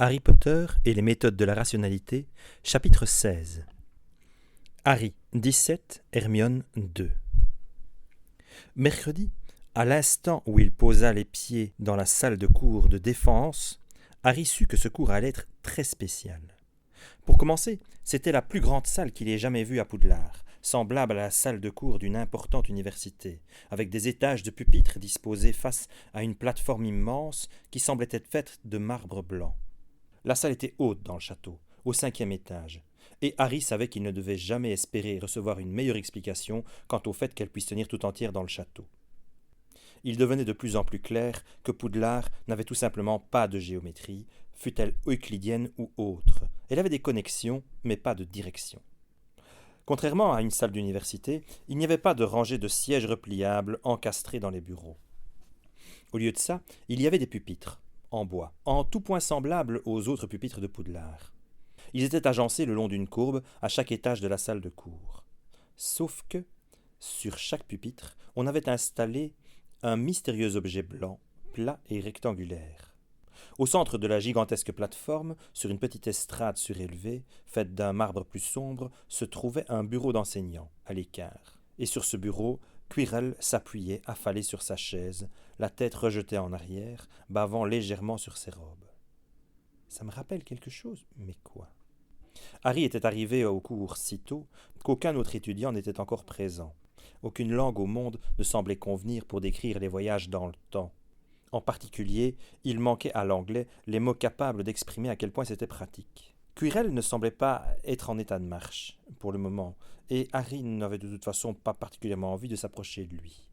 Harry Potter et les méthodes de la rationalité, chapitre 16. Harry, 17, Hermione, 2. Mercredi, à l'instant où il posa les pieds dans la salle de cours de défense, Harry sut que ce cours allait être très spécial. Pour commencer, c'était la plus grande salle qu'il ait jamais vue à Poudlard, semblable à la salle de cours d'une importante université, avec des étages de pupitres disposés face à une plateforme immense qui semblait être faite de marbre blanc. La salle était haute dans le château, au 5e étage, et Harry savait qu'il ne devait jamais espérer recevoir une meilleure explication quant au fait qu'elle puisse tenir tout entière dans le château. Il devenait de plus en plus clair que Poudlard n'avait tout simplement pas de géométrie, fût-elle euclidienne ou autre. Elle avait des connexions, mais pas de direction. Contrairement à une salle d'université, il n'y avait pas de rangée de sièges repliables encastrés dans les bureaux. Au lieu de ça, il y avait des pupitres, en bois, en tout point semblables aux autres pupitres de Poudlard. Ils étaient agencés le long d'une courbe à chaque étage de la salle de cours. Sauf que, sur chaque pupitre, on avait installé un mystérieux objet blanc, plat et rectangulaire. Au centre de la gigantesque plateforme, sur une petite estrade surélevée, faite d'un marbre plus sombre, se trouvait un bureau d'enseignant, à l'écart. Et sur ce bureau, Quirrell s'appuyait, affalé sur sa chaise, la tête rejetée en arrière, bavant légèrement sur ses robes. Ça me rappelle quelque chose, mais quoi? Harry était arrivé au cours si tôt qu'aucun autre étudiant n'était encore présent. Aucune langue au monde ne semblait convenir pour décrire les voyages dans le temps. En particulier, il manquait à l'anglais les mots capables d'exprimer à quel point c'était pratique. Quirrell ne semblait pas être en état de marche, pour le moment, et Harry n'avait de toute façon pas particulièrement envie de s'approcher de lui.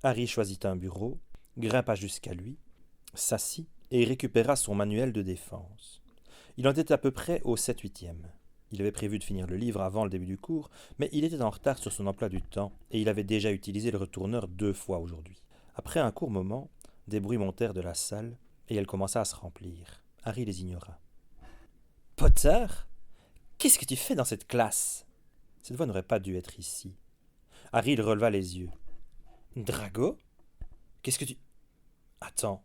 Harry choisit un bureau, grimpa jusqu'à lui, s'assit et récupéra son manuel de défense. Il en était à peu près au 7/8e. Il avait prévu de finir le livre avant le début du cours, mais il était en retard sur son emploi du temps, et il avait déjà utilisé le retourneur 2 fois aujourd'hui. Après un court moment, des bruits montèrent de la salle, et elle commença à se remplir. Harry les ignora. « Potter, qu'est-ce que tu fais dans cette classe ?» Cette voix n'aurait pas dû être ici. Harry releva les yeux. « Drago, qu'est-ce que tu... Attends,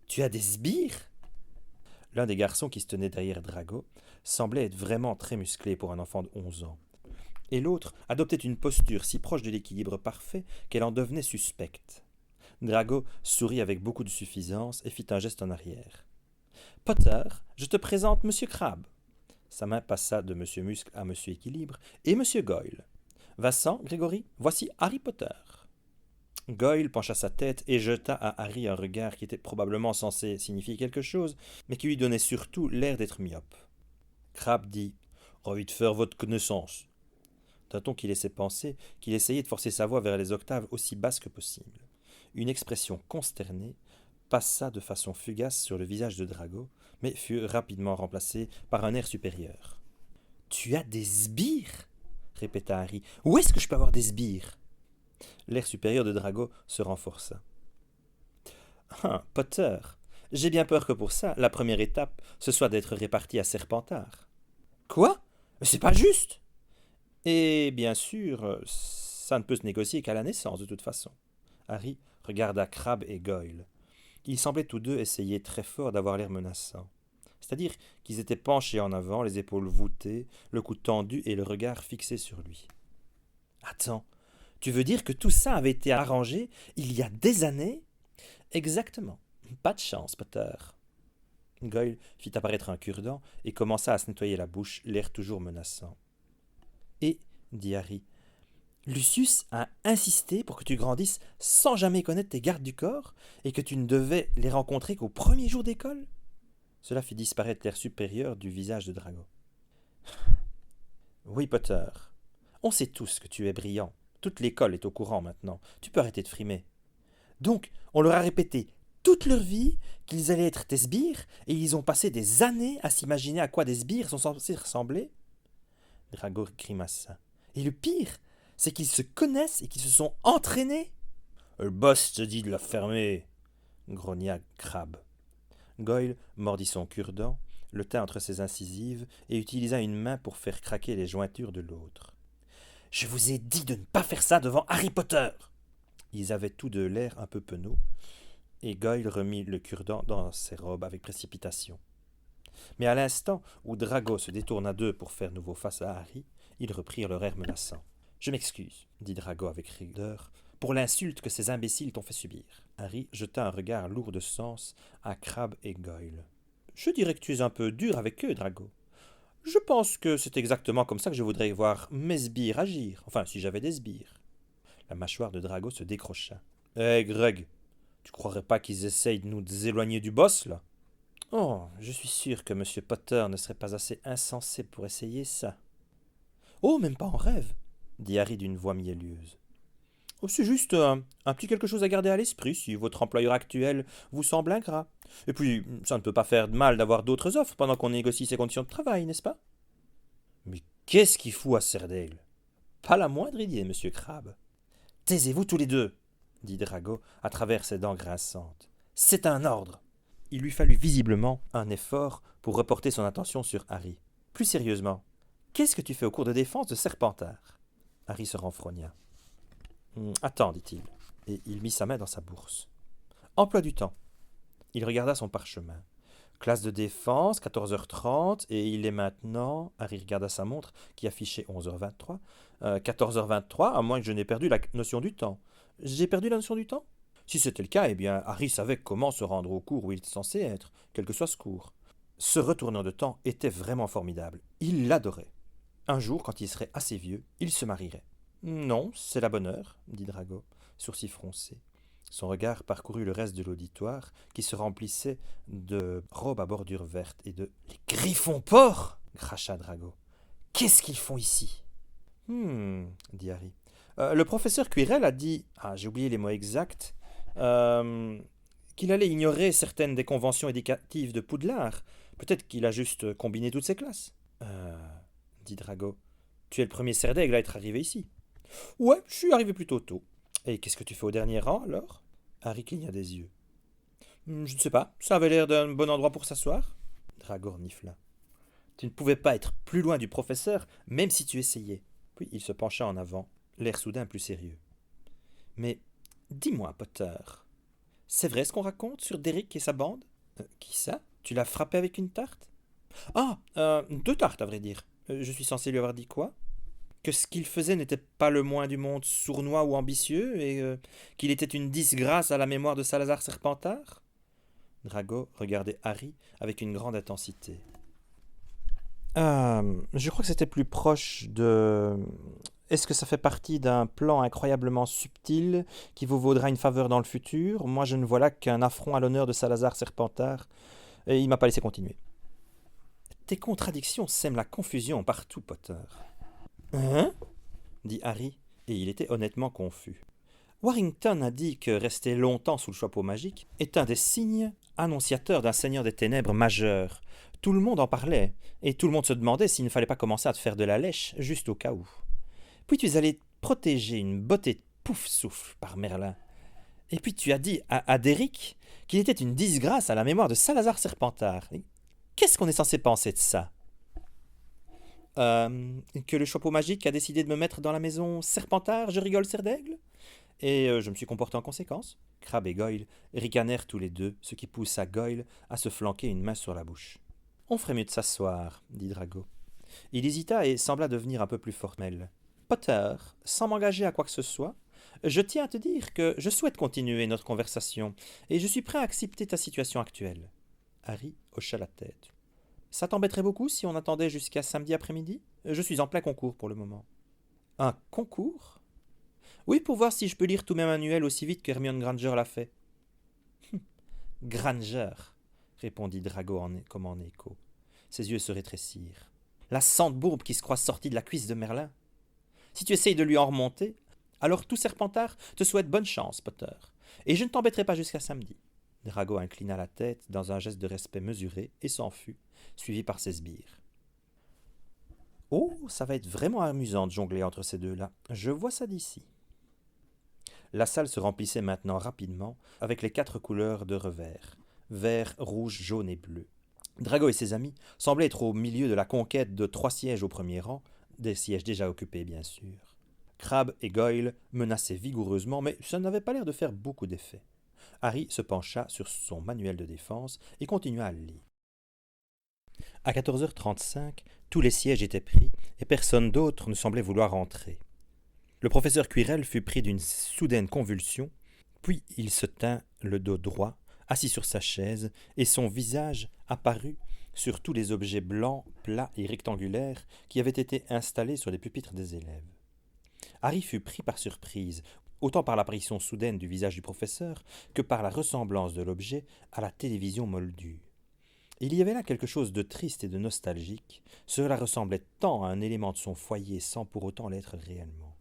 tu as des sbires ?» L'un des garçons qui se tenait derrière Drago semblait être vraiment très musclé pour un enfant de 11 ans, et l'autre adoptait une posture si proche de l'équilibre parfait qu'elle en devenait suspecte. Drago sourit avec beaucoup de suffisance et fit un geste en arrière. « Potter, je te présente Monsieur Crabbe. » Sa main passa de Monsieur Muscle à Monsieur Équilibre et Monsieur Goyle. « Vincent, Grégory, voici Harry Potter. » Goyle pencha sa tête et jeta à Harry un regard qui était probablement censé signifier quelque chose, mais qui lui donnait surtout l'air d'être myope. Crabbe dit « Envie de faire votre connaissance » d'un ton qui laissait penser qu'il essayait de forcer sa voix vers les octaves aussi basses que possible. Une expression consternée passa de façon fugace sur le visage de Drago, mais fut rapidement remplacée par un air supérieur. « Tu as des sbires ?» répéta Harry. « Où est-ce que je peux avoir des sbires ?» L'air supérieur de Drago se renforça. « Ah, Potter, j'ai bien peur que pour ça, la première étape, ce soit d'être réparti à Serpentard. »« Quoi ? C'est pas juste !»« Et bien sûr, ça ne peut se négocier qu'à la naissance, de toute façon. » Harry regarda Crabbe et Goyle. Ils semblaient tous deux essayer très fort d'avoir l'air menaçant. C'est-à-dire qu'ils étaient penchés en avant, les épaules voûtées, le cou tendu et le regard fixé sur lui. « Attends, tu veux dire que tout ça avait été arrangé il y a des années ?»« Exactement. Pas de chance, Potter. » Goyle fit apparaître un cure-dent et commença à se nettoyer la bouche, l'air toujours menaçant. « Et, dit Harry, Lucius a insisté pour que tu grandisses sans jamais connaître tes gardes du corps et que tu ne devais les rencontrer qu'au premier jour d'école ?» Cela fit disparaître l'air supérieur du visage de Drago. « Oui, Potter, on sait tous que tu es brillant. Toute l'école est au courant maintenant. Tu peux arrêter de frimer. Donc, on leur a répété toute leur vie qu'ils allaient être tes sbires et ils ont passé des années à s'imaginer à quoi des sbires sont censés ressembler ?» Drago grimaça. « Et le pire, c'est qu'ils se connaissent et qu'ils se sont entraînés. »« Le boss te dit de la fermer, » grogna Crabbe. Goyle mordit son cure-dent, le tint entre ses incisives et utilisa une main pour faire craquer les jointures de l'autre. « Je vous ai dit de ne pas faire ça devant Harry Potter !» Ils avaient tous deux l'air un peu penauds, et Goyle remit le cure-dent dans ses robes avec précipitation. Mais à l'instant où Drago se détourna d'eux pour faire nouveau face à Harry, ils reprirent leur air menaçant. « Je m'excuse, dit Drago avec rigueur, pour l'insulte que ces imbéciles t'ont fait subir. » Harry jeta un regard lourd de sens à Crabbe et Goyle. « Je dirais que tu es un peu dur avec eux, Drago. Je pense que c'est exactement comme ça que je voudrais voir mes sbires agir, enfin si j'avais des sbires. » La mâchoire de Drago se décrocha. « Hé, Greg, tu croirais pas qu'ils essayent de nous éloigner du boss, là ?»« Oh, je suis sûr que M. Potter ne serait pas assez insensé pour essayer ça. »« Oh, même pas en rêve, » dit Harry d'une voix mielleuse. « Oh, c'est juste un petit quelque chose à garder à l'esprit si votre employeur actuel vous semble ingrat. Et puis, ça ne peut pas faire de mal d'avoir d'autres offres pendant qu'on négocie ses conditions de travail, n'est-ce pas ?»« Mais qu'est-ce qu'il fout à Serdaigle ?»« Pas la moindre idée, monsieur Crabbe. »« Taisez-vous tous les deux, » dit Drago à travers ses dents grinçantes. « C'est un ordre. » Il lui fallut visiblement un effort pour reporter son attention sur Harry. Plus sérieusement, qu'est-ce que tu fais au cours de défense de Serpentard ? Harry se renfrogna. Attends, dit-il, et il mit sa main dans sa bourse. Emploi du temps. Il regarda son parchemin. Classe de défense, 14h30, et il est maintenant... Harry regarda sa montre qui affichait 11h23. 14h23, à moins que je n'ai perdu la notion du temps. J'ai perdu la notion du temps ? Si c'était le cas, eh bien, Harry savait comment se rendre au cours où il était censé être, quel que soit ce cours. Ce retourneur de temps était vraiment formidable. Il l'adorait. Un jour, quand il serait assez vieux, il se marierait. Non, c'est la bonne heure, dit Drago, sourcils froncés. Son regard parcourut le reste de l'auditoire, qui se remplissait de robes à bordure verte et de « Les griffons porcs !» cracha Drago. « Qu'est-ce qu'ils font ici ?» dit Harry. Le professeur Quirrell a dit, j'ai oublié les mots exacts, qu'il allait ignorer certaines des conventions éducatives de Poudlard. Peut-être qu'il a juste combiné toutes ses classes. Dit Drago. Tu es le premier Serdaigle à être arrivé ici. Ouais, je suis arrivé plutôt tôt. Et qu'est-ce que tu fais au dernier rang, alors ? Harry cligna des yeux. Je ne sais pas, ça avait l'air d'un bon endroit pour s'asseoir. Drago renifla. Tu ne pouvais pas être plus loin du professeur, même si tu essayais. Puis il se pencha en avant, l'air soudain plus sérieux. Mais, dis-moi, Potter, c'est vrai ce qu'on raconte sur Derrick et sa bande ? Qui ça ? Tu l'as frappé avec une tarte ? Deux tartes, à vrai dire. Je suis censé lui avoir dit quoi ? Que ce qu'il faisait n'était pas le moins du monde sournois ou ambitieux, et qu'il était une disgrâce à la mémoire de Salazar Serpentard ? Drago regardait Harry avec une grande intensité. Je crois que c'était plus proche de... Est-ce que ça fait partie d'un plan incroyablement subtil qui vous vaudra une faveur dans le futur ? Moi, je ne vois là qu'un affront à l'honneur de Salazar Serpentard. Et il m'a pas laissé continuer. Tes contradictions sèment la confusion partout, Potter. Hein ? Dit Harry, et il était honnêtement confus. Warrington a dit que rester longtemps sous le chapeau magique est un des signes annonciateurs d'un seigneur des ténèbres majeur. Tout le monde en parlait, et tout le monde se demandait s'il ne fallait pas commencer à te faire de la lèche, juste au cas où. Puis tu es allé protéger une beauté de pouf-souffle par Merlin. Et puis tu as dit à Derrick qu'il était une disgrâce à la mémoire de Salazar Serpentard. Qu'est-ce qu'on est censé penser de ça ? Que le chapeau magique a décidé de me mettre dans la maison Serpentard, je rigole Serdaigle ? Et je me suis comporté en conséquence. Crabbe et Goyle ricanèrent tous les deux, ce qui poussa Goyle à se flanquer une main sur la bouche. « On ferait mieux de s'asseoir, » dit Drago. Il hésita et sembla devenir un peu plus formel. « Potter, sans m'engager à quoi que ce soit, je tiens à te dire que je souhaite continuer notre conversation, et je suis prêt à accepter ta situation actuelle. » Harry hocha la tête. « Ça t'embêterait beaucoup si on attendait jusqu'à samedi après-midi ? Je suis en plein concours pour le moment. »« Un concours ? » ?»« Oui, pour voir si je peux lire tous mes manuels aussi vite qu'Hermione Granger l'a fait. »« Granger !» répondit Drago comme en écho. Ses yeux se rétrécirent. « La sante bourbe qui se croit sortie de la cuisse de Merlin. Si tu essayes de lui en remonter, alors tout Serpentard te souhaite bonne chance, Potter. Et je ne t'embêterai pas jusqu'à samedi. » Drago inclina la tête dans un geste de respect mesuré et s'en fut, suivi par ses sbires. « Oh, ça va être vraiment amusant de jongler entre ces deux-là. Je vois ça d'ici. » La salle se remplissait maintenant rapidement avec les 4 couleurs de revers, vert, rouge, jaune et bleu. Drago et ses amis semblaient être au milieu de la conquête de 3 sièges au premier rang, des sièges déjà occupés bien sûr. Crabbe et Goyle menaçaient vigoureusement, mais ça n'avait pas l'air de faire beaucoup d'effet. Harry se pencha sur son manuel de défense et continua à le lire. À 14h35, tous les sièges étaient pris et personne d'autre ne semblait vouloir entrer. Le professeur Quirrel fut pris d'une soudaine convulsion, puis il se tint le dos droit, assis sur sa chaise, et son visage apparut sur tous les objets blancs, plats et rectangulaires qui avaient été installés sur les pupitres des élèves. Harry fut pris par surprise, autant par l'apparition soudaine du visage du professeur que par la ressemblance de l'objet à la télévision moldue. Il y avait là quelque chose de triste et de nostalgique. Cela ressemblait tant à un élément de son foyer sans pour autant l'être réellement.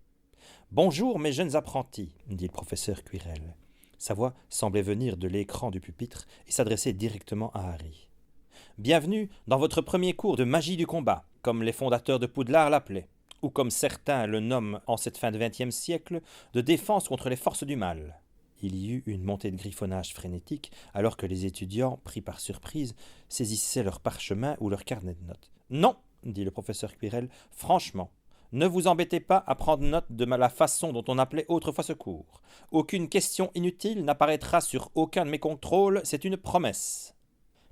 « Bonjour, mes jeunes apprentis, » dit le professeur Quirrel. Sa voix semblait venir de l'écran du pupitre et s'adresser directement à Harry. « Bienvenue dans votre premier cours de magie du combat, comme les fondateurs de Poudlard l'appelaient, ou comme certains le nomment en cette fin de XXe siècle, de défense contre les forces du mal. » Il y eut une montée de griffonnage frénétique, alors que les étudiants, pris par surprise, saisissaient leur parchemin ou leur carnet de notes. « Non, » dit le professeur Quirrel, « franchement, ne vous embêtez pas à prendre note de la façon dont on appelait autrefois ce cours. Aucune question inutile n'apparaîtra sur aucun de mes contrôles, c'est une promesse. »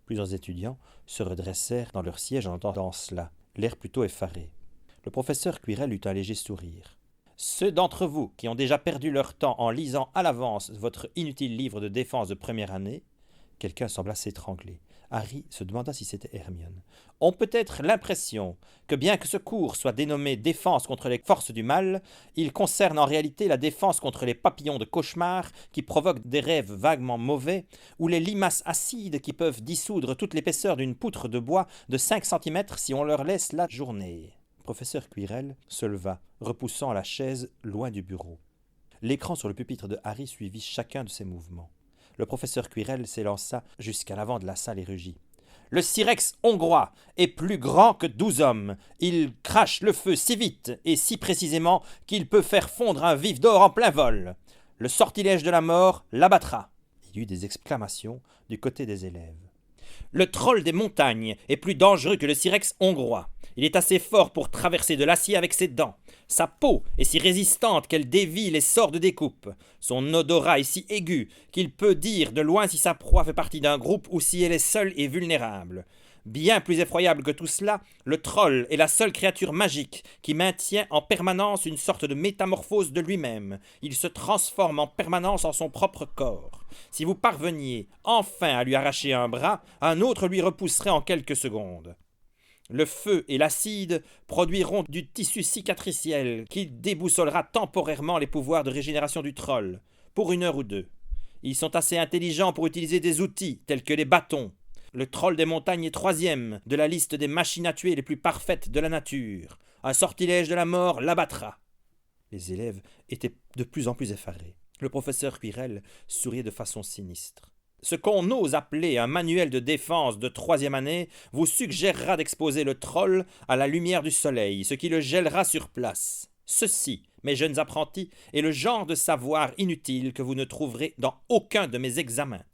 Plusieurs étudiants se redressèrent dans leur siège en entendant cela, l'air plutôt effaré. Le professeur Quirrel eut un léger sourire. Ceux d'entre vous qui ont déjà perdu leur temps en lisant à l'avance votre inutile livre de défense de première année, quelqu'un sembla s'étrangler. Harry se demanda si c'était Hermione, ont peut-être l'impression que bien que ce cours soit dénommé défense contre les forces du mal, il concerne en réalité la défense contre les papillons de cauchemar qui provoquent des rêves vaguement mauvais, ou les limaces acides qui peuvent dissoudre toute l'épaisseur d'une poutre de bois de 5 cm si on leur laisse la journée. Le professeur Quirrel se leva, repoussant la chaise loin du bureau. L'écran sur le pupitre de Harry suivit chacun de ses mouvements. Le professeur Quirrel s'élança jusqu'à l'avant de la salle et rugit. « Le Sirex hongrois est plus grand que 12 hommes. Il crache le feu si vite et si précisément qu'il peut faire fondre un vif d'or en plein vol. Le sortilège de la mort l'abattra. » Il y eut des exclamations du côté des élèves. Le troll des montagnes est plus dangereux que le Sirex hongrois. Il est assez fort pour traverser de l'acier avec ses dents. Sa peau est si résistante qu'elle dévie les sorts de découpe. Son odorat est si aigu qu'il peut dire de loin si sa proie fait partie d'un groupe ou si elle est seule et vulnérable. Bien plus effroyable que tout cela, le troll est la seule créature magique qui maintient en permanence une sorte de métamorphose de lui-même. Il se transforme en permanence en son propre corps. Si vous parveniez enfin à lui arracher un bras, un autre lui repousserait en quelques secondes. Le feu et l'acide produiront du tissu cicatriciel qui déboussolera temporairement les pouvoirs de régénération du troll, pour 1 heure ou 2. Ils sont assez intelligents pour utiliser des outils tels que les bâtons. Le troll des montagnes est 3e de la liste des machines à tuer les plus parfaites de la nature. Un sortilège de la mort l'abattra. Les élèves étaient de plus en plus effarés. Le professeur Quirrel souriait de façon sinistre. Ce qu'on ose appeler un manuel de défense de 3e année vous suggérera d'exposer le troll à la lumière du soleil, ce qui le gèlera sur place. Ceci, mes jeunes apprentis, est le genre de savoir inutile que vous ne trouverez dans aucun de mes examens.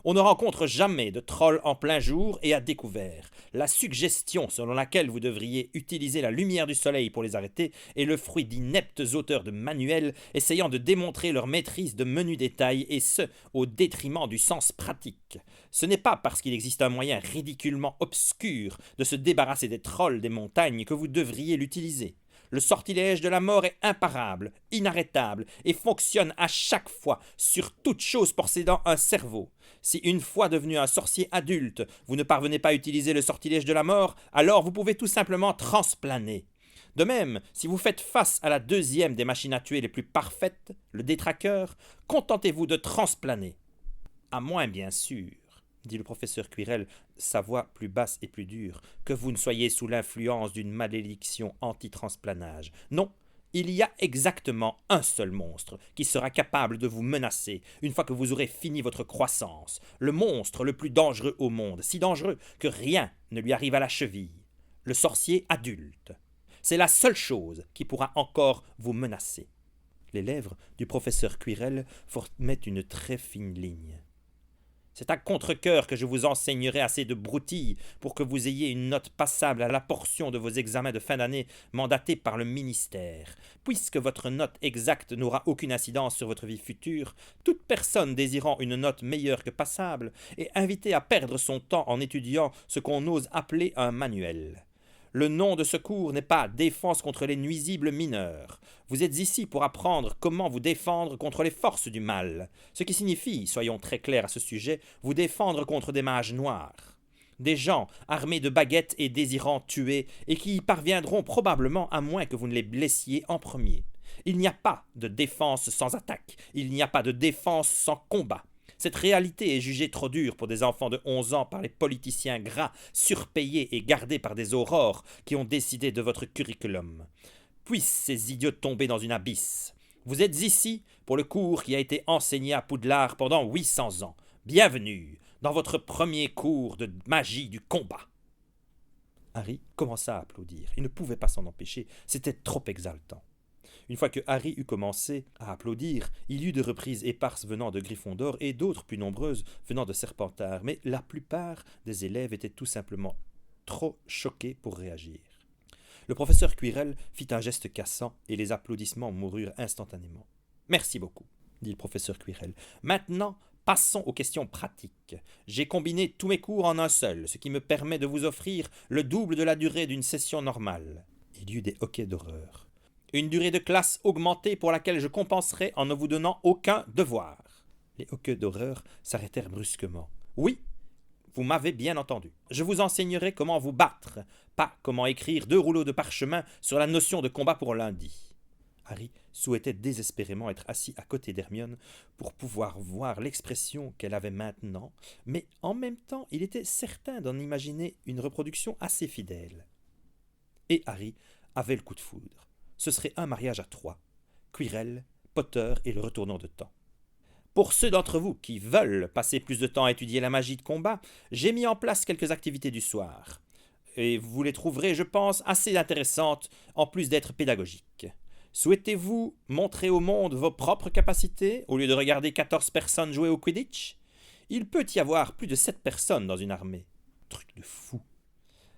On ne rencontre jamais de trolls en plein jour et à découvert. La suggestion selon laquelle vous devriez utiliser la lumière du soleil pour les arrêter est le fruit d'ineptes auteurs de manuels essayant de démontrer leur maîtrise de menus détails et ce, au détriment du sens pratique. Ce n'est pas parce qu'il existe un moyen ridiculement obscur de se débarrasser des trolls des montagnes que vous devriez l'utiliser. Le sortilège de la mort est imparable, inarrêtable et fonctionne à chaque fois sur toute chose possédant un cerveau. Si une fois devenu un sorcier adulte, vous ne parvenez pas à utiliser le sortilège de la mort, alors vous pouvez tout simplement transplaner. De même, si vous faites face à la 2e des machines à tuer les plus parfaites, le détraqueur, contentez-vous de transplaner. À moins, bien sûr, dit le professeur Quirrel, sa voix plus basse et plus dure, que vous ne soyez sous l'influence d'une malédiction anti-transplanage. Non, il y a exactement un seul monstre qui sera capable de vous menacer une fois que vous aurez fini votre croissance. Le monstre le plus dangereux au monde, si dangereux que rien ne lui arrive à la cheville. Le sorcier adulte. C'est la seule chose qui pourra encore vous menacer. Les lèvres du professeur Quirrel formaient une très fine ligne. C'est à contre-cœur que je vous enseignerai assez de broutilles pour que vous ayez une note passable à la portion de vos examens de fin d'année mandatés par le ministère. Puisque votre note exacte n'aura aucune incidence sur votre vie future, toute personne désirant une note meilleure que passable est invitée à perdre son temps en étudiant ce qu'on ose appeler un manuel. Le nom de ce cours n'est pas « Défense contre les nuisibles mineurs ». Vous êtes ici pour apprendre comment vous défendre contre les forces du mal, ce qui signifie, soyons très clairs à ce sujet, vous défendre contre des mages noirs. Des gens armés de baguettes et désirant tuer, et qui y parviendront probablement à moins que vous ne les blessiez en premier. Il n'y a pas de défense sans attaque, il n'y a pas de défense sans combat. Cette réalité est jugée trop dure pour des enfants de 11 ans par les politiciens gras, surpayés et gardés par des aurores qui ont décidé de votre curriculum. Puissent ces idiots tomber dans une abysse. Vous êtes ici pour le cours qui a été enseigné à Poudlard pendant 800 ans. Bienvenue dans votre premier cours de magie du combat. Harry commença à applaudir. Il ne pouvait pas s'en empêcher, c'était trop exaltant. Une fois que Harry eut commencé à applaudir, il y eut des reprises éparses venant de Gryffondor et d'autres plus nombreuses venant de Serpentard, mais la plupart des élèves étaient tout simplement trop choqués pour réagir. Le professeur Quirrell fit un geste cassant et les applaudissements moururent instantanément. « Merci beaucoup, » dit le professeur Quirrell. « Maintenant, passons aux questions pratiques. J'ai combiné tous mes cours en un seul, ce qui me permet de vous offrir le double de la durée d'une session normale. » Il y eut des hoquets d'horreur. Une durée de classe augmentée pour laquelle je compenserai en ne vous donnant aucun devoir. Les hoquets d'horreur s'arrêtèrent brusquement. Oui, vous m'avez bien entendu. Je vous enseignerai comment vous battre, pas comment écrire 2 rouleaux de parchemin sur la notion de combat pour lundi. Harry souhaitait désespérément être assis à côté d'Hermione pour pouvoir voir l'expression qu'elle avait maintenant, mais en même temps il était certain d'en imaginer une reproduction assez fidèle. Et Harry avait le coup de foudre. Ce serait un mariage à 3. Quirrell, Potter et le retournant de temps. Pour ceux d'entre vous qui veulent passer plus de temps à étudier la magie de combat, j'ai mis en place quelques activités du soir. Et vous les trouverez, je pense, assez intéressantes, en plus d'être pédagogiques. Souhaitez-vous montrer au monde vos propres capacités, au lieu de regarder 14 personnes jouer au Quidditch? Il peut y avoir plus de 7 personnes dans une armée. Truc de fou.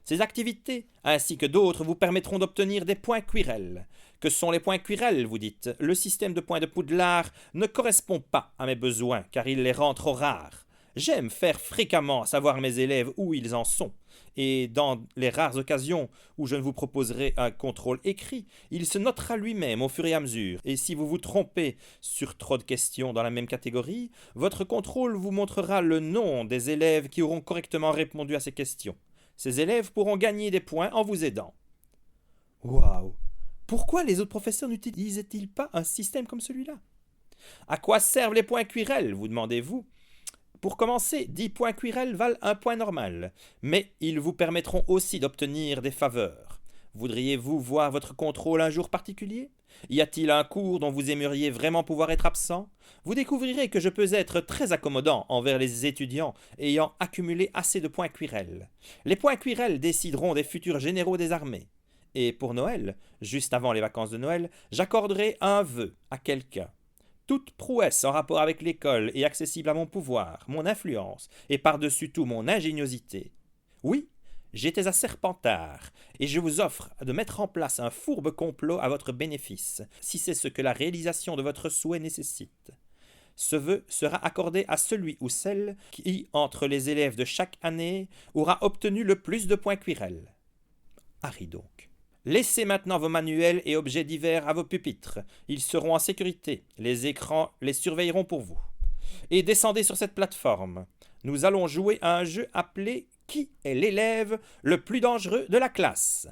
Ces activités, ainsi que d'autres, vous permettront d'obtenir des points Quirrell. Que sont les points Quirrell, vous dites? Le système de points de Poudlard ne correspond pas à mes besoins, car il les rend trop rares. J'aime faire fréquemment savoir mes élèves où ils en sont, et dans les rares occasions où je ne vous proposerai un contrôle écrit, il se notera lui-même au fur et à mesure, et si vous vous trompez sur trop de questions dans la même catégorie, votre contrôle vous montrera le nom des élèves qui auront correctement répondu à ces questions. Ces élèves pourront gagner des points en vous aidant. Waouh! Pourquoi les autres professeurs n'utilisaient-ils pas un système comme celui-là? À quoi servent les points Quirrell, vous demandez-vous? Pour commencer, 10 points Quirrell valent un point normal, mais ils vous permettront aussi d'obtenir des faveurs. Voudriez-vous voir votre contrôle un jour particulier? Y a-t-il un cours dont vous aimeriez vraiment pouvoir être absent? Vous découvrirez que je peux être très accommodant envers les étudiants ayant accumulé assez de points Quirrell. Les points Quirrell décideront des futurs généraux des armées. Et pour Noël, juste avant les vacances de Noël, j'accorderai un vœu à quelqu'un. Toute prouesse en rapport avec l'école est accessible à mon pouvoir, mon influence, et par-dessus tout mon ingéniosité. Oui, j'étais à Serpentard, et je vous offre de mettre en place un fourbe complot à votre bénéfice, si c'est ce que la réalisation de votre souhait nécessite. Ce vœu sera accordé à celui ou celle qui, entre les élèves de chaque année, aura obtenu le plus de points Quirrell. Harry donc. Laissez maintenant vos manuels et objets divers à vos pupitres. Ils seront en sécurité. Les écrans les surveilleront pour vous. Et descendez sur cette plateforme. Nous allons jouer à un jeu appelé « Qui est l'élève le plus dangereux de la classe ?»